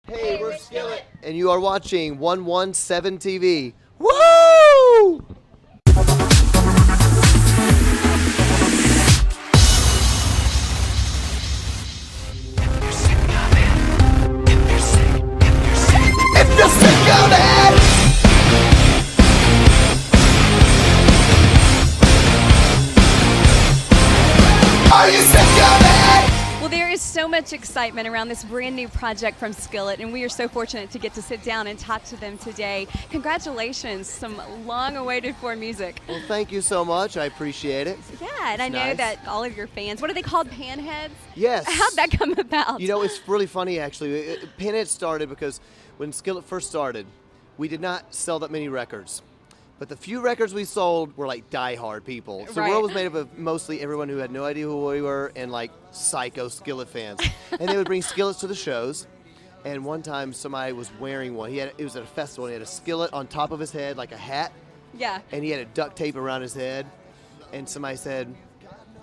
Hey, we're Skillet, and you are watching 117 TV. Woo! If you're sick of it, are you sick of it? Well, there is so much excitement around this brand new project from Skillet, and we are so fortunate to get to sit down and talk to them today. Congratulations, some long-awaited for music. Well, thank you so much. I appreciate it. Yeah, and I know nice. that all of your fans, what are they called, panheads? Yes. How'd that come about? You know, it's really funny, actually. Pinhead started because when Skillet first started, we did not sell that many records. But the few records we sold were like die-hard people. So the world was made up of mostly everyone who had no idea who we were and like psycho Skillet fans. And they would bring Skillets to the shows. And one time somebody was wearing one. It was at a festival and he had a skillet on top of his head like a hat. Yeah. And he had a duct tape around his head. And somebody said,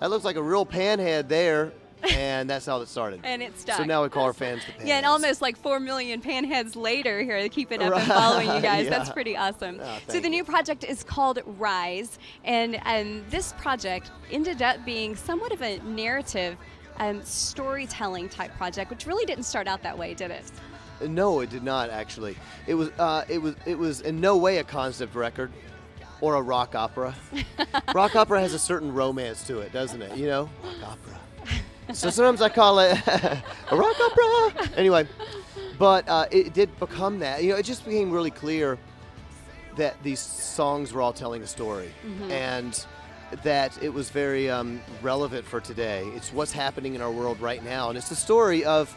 "That looks like a real panhead there." And that's how it started. And it stuck. So now we call our fans the panheads. Yeah, and almost like 4 million panheads later here to keep it up and following you guys. Yeah. That's pretty awesome. Oh, So the new project is called Rise, and this project ended up being somewhat of a narrative storytelling type project, which really didn't start out that way, did it? No, it did not actually. It was in no way a concept record or a rock opera. Rock opera has a certain romance to it, doesn't it? You know, rock opera. So sometimes I call it a rock opera. Anyway, but it did become that. You know, it just became really clear that these songs were all telling a story, and that it was very relevant for today. It's what's happening in our world right now, and it's the story of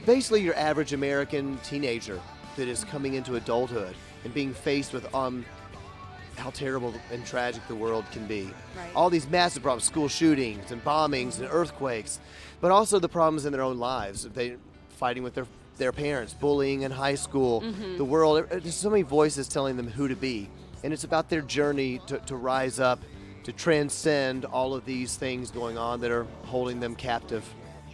basically your average American teenager that is coming into adulthood and being faced with how terrible and tragic the world can be. Right. All these massive problems, school shootings and bombings and earthquakes, but also the problems in their own lives. They fighting with their parents, bullying in high school, the world. There's so many voices telling them who to be. And it's about their journey to rise up, to transcend all of these things going on that are holding them captive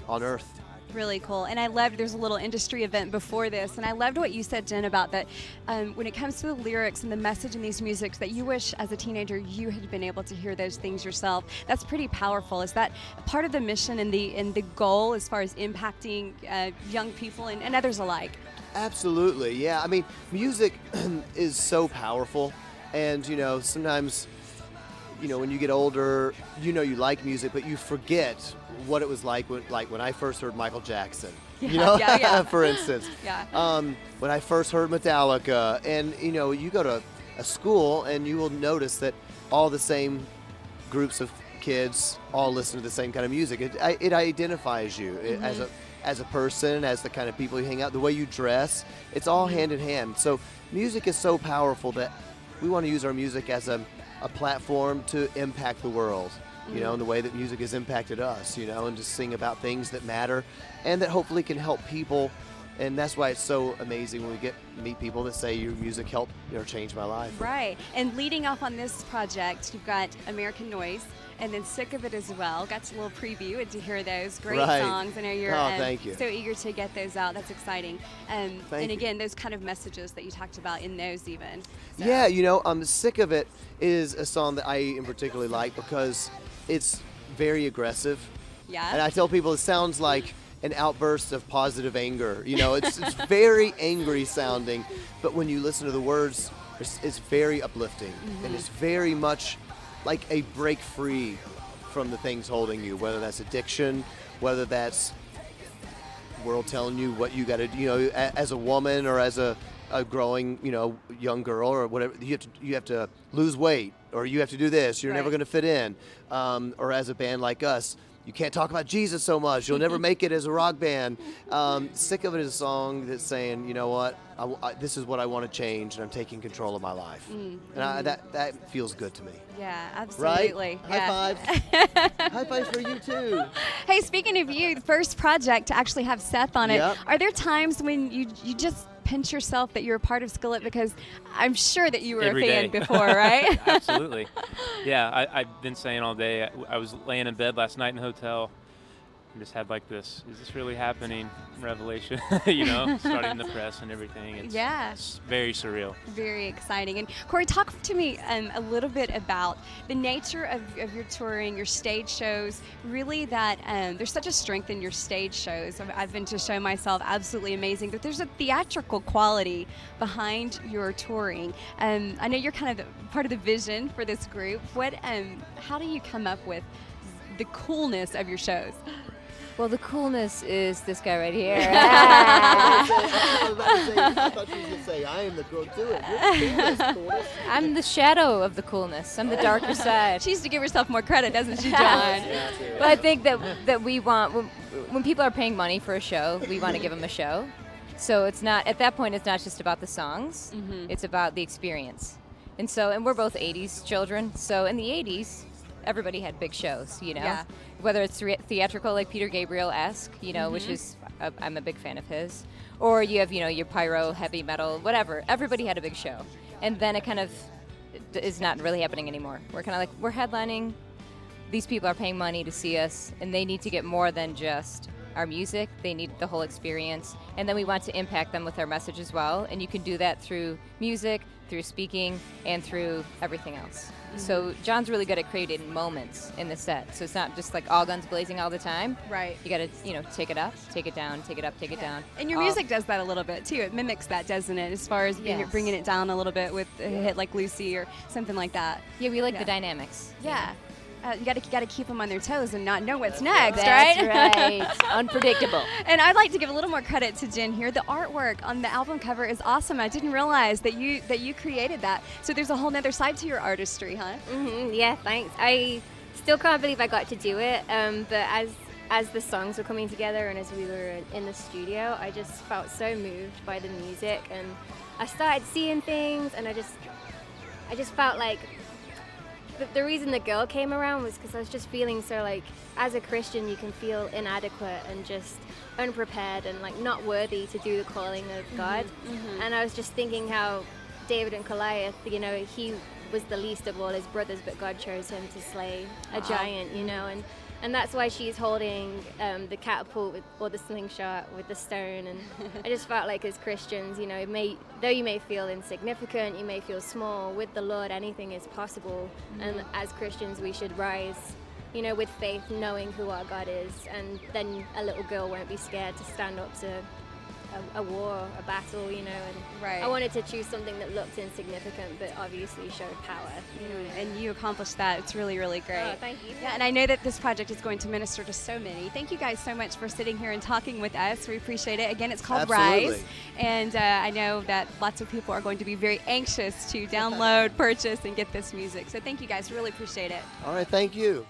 on earth. Really cool. And I loved, there's a little industry event before this, and I loved what you said, Jen, about that when it comes to the lyrics and the message in these musics, that you wish as a teenager you had been able to hear those things yourself. That's pretty powerful. Is that part of the mission and the goal as far as impacting young people and others alike? Absolutely, yeah. I mean, music is so powerful, and you know, sometimes, you know, when you get older, you know you like music, but you forget what it was like when I first heard Michael Jackson. Yeah, you know, yeah. for instance. Yeah. When I first heard Metallica, and you know, you go to a school and you will notice that all the same groups of kids all listen to the same kind of music. It identifies you as a person, as the kind of people you hang out, the way you dress. It's all hand in hand. So music is so powerful that we want to use our music as a platform to impact the world, you know, in the way that music has impacted us, you know, and just sing about things that matter and that hopefully can help people. And that's why it's so amazing when we meet people that say your music helped, you know, change my life. Right. And leading off on this project, you've got American Noise and then Sick of It as well. Got a little preview and to hear those great songs. I know you're thank you. so eager to get those out. That's exciting. And again, those kind of messages that you talked about in those even. So. Yeah, you know, Sick of It is a song that I in particularly like because it's very aggressive. Yeah. And I tell people it sounds like an outburst of positive anger. You know, it's very angry sounding, but when you listen to the words, it's very uplifting, and it's very much like a break free from the things holding you, whether that's addiction, whether that's world telling you what you got to, you know, as a woman or as a growing, you know, young girl or whatever, you have to lose weight, or you have to do this, you're never going to fit in, or as a band like us, you can't talk about Jesus so much, you'll never make it as a rock band. Sick of It is a song that's saying, you know what, this is what I want to change, and I'm taking control of my life. And that feels good to me. Yeah, absolutely. Right? Yeah. High fives. High fives for you too. Hey, speaking of you, the first project to actually have Seth on it, Yep. are there times when you just pinch yourself that you're a part of Skillet? Because I'm sure that you were Every a fan day. before, right? Absolutely. Yeah, I've been saying all day. I was laying in bed last night in a hotel, just had like this, is this really happening revelation, you know, starting the press and everything. It's very surreal. Very exciting. And Corey, talk to me a little bit about the nature of your touring, your stage shows, really that there's such a strength in your stage shows. I've been to show myself, absolutely amazing, that there's a theatrical quality behind your touring. I know you're kind of part of the vision for this group. How do you come up with the coolness of your shows? Well, the coolness is this guy right here. I thought she was going to say, I am the girl. Do it. You're the coolest. I'm the shadow of the coolness. I'm the darker side. She needs to give herself more credit, doesn't she, John? But I think that we want, when people are paying money for a show, we want to give them a show. So it's not, at that point, it's not just about the songs. It's about the experience. And we're both 80s children. So in the 80s, everybody had big shows, you know? Yeah. Whether it's theatrical, like Peter Gabriel-esque, you know, which is, I'm a big fan of his. Or you have, you know, your pyro, heavy metal, whatever. Everybody had a big show. And then it kind of is not really happening anymore. We're kind of like, we're headlining. These people are paying money to see us, and they need to get more than just our music. They need the whole experience. And then we want to impact them with our message as well. And you can do that through music, through speaking, and through everything else. So John's really good at creating moments in the set. So it's not just like all guns blazing all the time. Right. You got to, you know, take it up, take it down, take it up, take it down. And your music does that a little bit too. It mimics that, doesn't it? As far as bringing it down a little bit with a hit like Lucy or something like that. Yeah, we like the dynamics. Yeah. You got to keep them on their toes and not know what's next, That's right? right. Unpredictable. And I'd like to give a little more credit to Jen here. The artwork on the album cover is awesome. I didn't realize that you created that. So there's a whole nother side to your artistry, huh? Yeah, thanks. I still can't believe I got to do it. But as the songs were coming together and as we were in the studio, I just felt so moved by the music, and I started seeing things, and I just felt like the reason the girl came around was because I was just feeling so, like, as a Christian, you can feel inadequate and just unprepared and like not worthy to do the calling of God. And I was just thinking how David and Goliath, you know, he was the least of all his brothers, but God chose him to slay a giant, you know, and that's why she's holding the catapult or the slingshot with the stone. And I just felt like as Christians, you know, though you may feel insignificant, you may feel small, with the Lord anything is possible. And as Christians we should rise, you know, with faith, knowing who our God is, and then a little girl won't be scared to stand up to a war, a battle, you know. And I wanted to choose something that looked insignificant but obviously showed power, you know. And you accomplished that. It's really, really great. Oh, thank you. Yeah, and I know that this project is going to minister to so many. Thank you guys so much for sitting here and talking with us. We appreciate it. Again, it's called Rise. And I know that lots of people are going to be very anxious to download, purchase, and get this music. So thank you guys. Really appreciate it. All right, thank you.